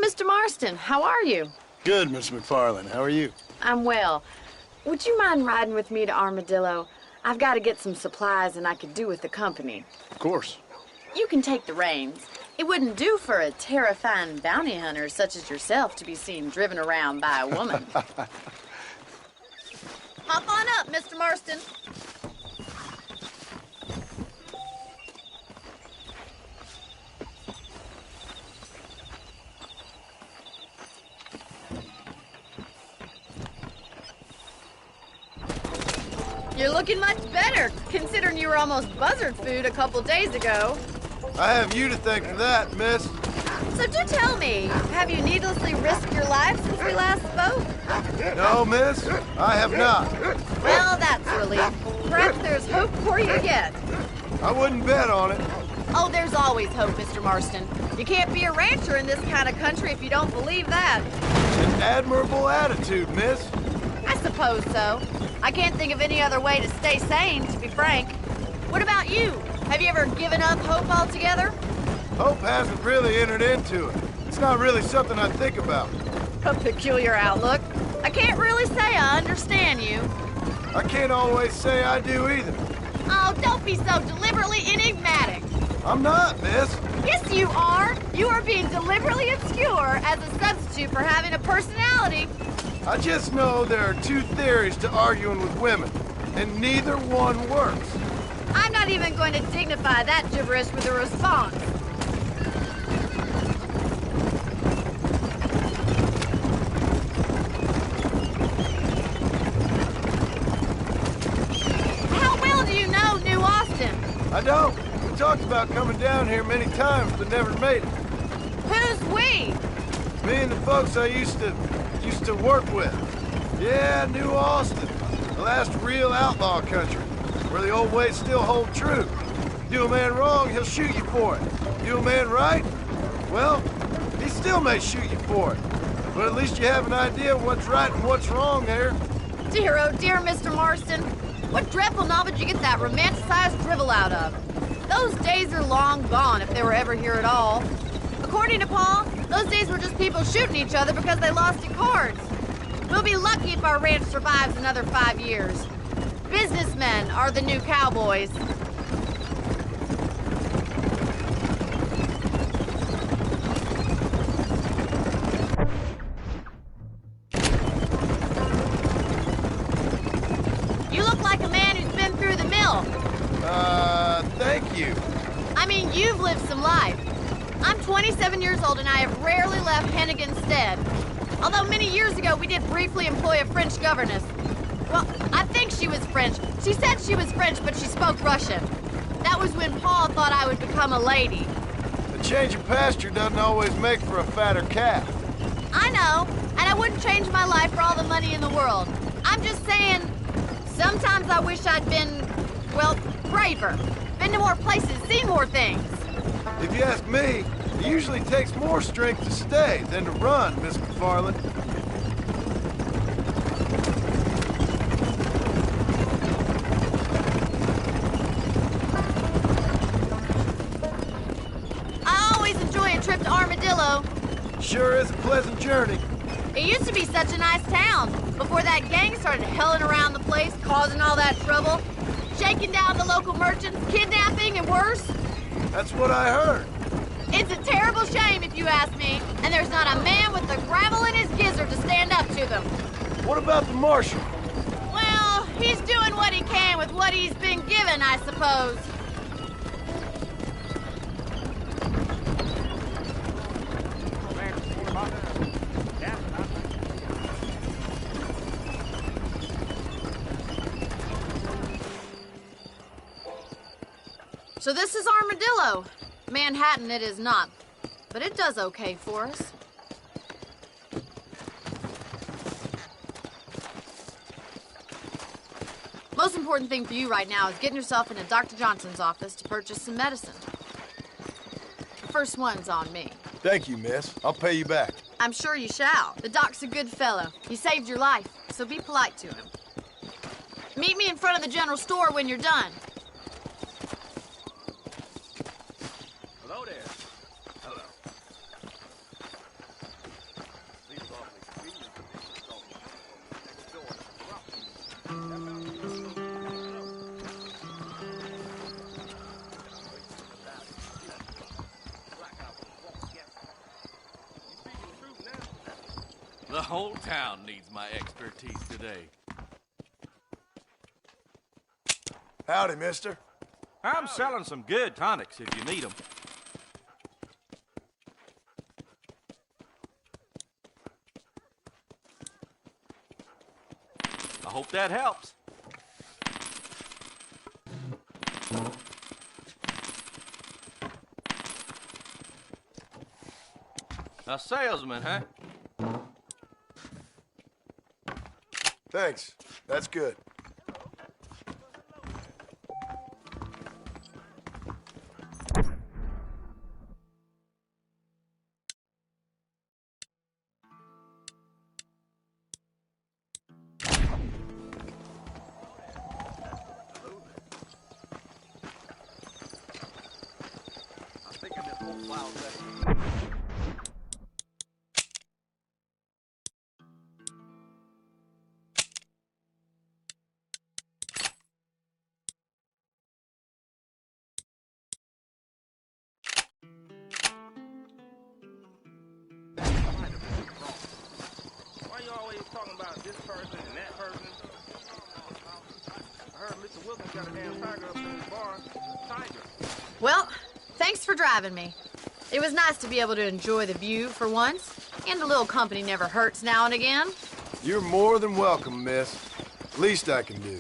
Mr. Marston. How are you? Good, Miss McFarland. How are you? I'm well. Would you mind riding with me to Armadillo? I've got to get some supplies and I could do with the company. Of course. You can take the reins. It wouldn't do for a terrifying bounty hunter such as yourself to be seen driven around by a woman. Hop on up, Mr. Marston. You're looking much better, considering you were almost buzzard food a couple days ago. I have you to thank for that, miss. So do tell me, have you needlessly risked your life since we last spoke? No, miss, I have not. Well, that's a relief. Perhaps there's hope for you yet. I wouldn't bet on it. Oh, there's always hope, Mr. Marston. You can't be a rancher in this kind of country if you don't believe that. An admirable attitude, miss. I suppose so. I can't think of any other way to stay sane, to be frank. What about you? Have you ever given up hope altogether? Hope hasn't really entered into it. It's not really something I think about. A peculiar outlook. I can't really say I understand you. I can't always say I do either. Oh, don't be so deliberately enigmatic. I'm not, miss. Yes, you are. You are being deliberately obscure as a substitute for having a personality. I just know there are two theories to arguing with women, and neither one works. I'm not even going to dignify that gibberish with a response. How well do you know New Austin? I don't. We talked about coming down here many times, but never made it. Who's we? Me and the folks I used to work with. Yeah, New Austin. The last real outlaw country, where the old ways still hold true. Do a man wrong, he'll shoot you for it. Do a man right? Well, he still may shoot you for it. But at least you have an idea of what's right and what's wrong there. Dear, oh dear, Mr. Marston. What dreadful novel did you get that romanticized drivel out of? Those days are long gone, if they were ever here at all. According to Paul, those days were just people shooting each other because they lost at cards. We'll be lucky if our ranch survives another 5 years. Businessmen are the new cowboys. You look like a man who's been through the mill. Thank you. I mean, you've lived some life. I'm 27 years old and I have rarely left Hennigan's stead. Although many years ago we did briefly employ a French governess. Well, I think she was French. She said she was French, but she spoke Russian. That was when Paul thought I would become a lady. A change of pasture doesn't always make for a fatter calf. I know, and I wouldn't change my life for all the money in the world. I'm just saying, sometimes I wish I'd been, well, braver. Been to more places, seen more things. If you ask me, it usually takes more strength to stay than to run, Miss McFarland. I always enjoy a trip to Armadillo. Sure is a pleasant journey. It used to be such a nice town before that gang started helling around the place, causing all that trouble, shaking down the local merchants, kidnapping, and worse. That's what I heard. It's a terrible shame, if you ask me, and there's not a man with the gravel in his gizzard to stand up to them. What about the marshal? Well, he's doing what he can with what he's been given, I suppose. So this is Armadillo. Manhattan it is not, but it does okay for us. Most important thing for you right now is getting yourself into Dr. Johnson's office to purchase some medicine. The first one's on me. Thank you, miss. I'll pay you back. I'm sure you shall. The doc's a good fellow. He saved your life, so be polite to him. Meet me in front of the general store when you're done. Hello there. Hello. The whole town needs my expertise today. Howdy, mister. I'm selling some good tonics if you need them. I hope that helps. A salesman, huh? Thanks. That's good. Why you always talking about this person and that person? I heard Mr. Wilkins got a damn tiger up in his barn. Tiger. Well, thanks for driving me. It was nice to be able to enjoy the view for once, and a little company never hurts now and again. You're more than welcome, miss. Least I can do.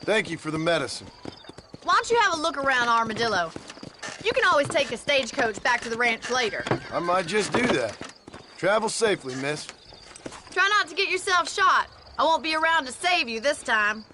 Thank you for the medicine. Why don't you have a look around Armadillo? You can always take a stagecoach back to the ranch later. I might just do that. Travel safely, miss. Try not to get yourself shot. I won't be around to save you this time.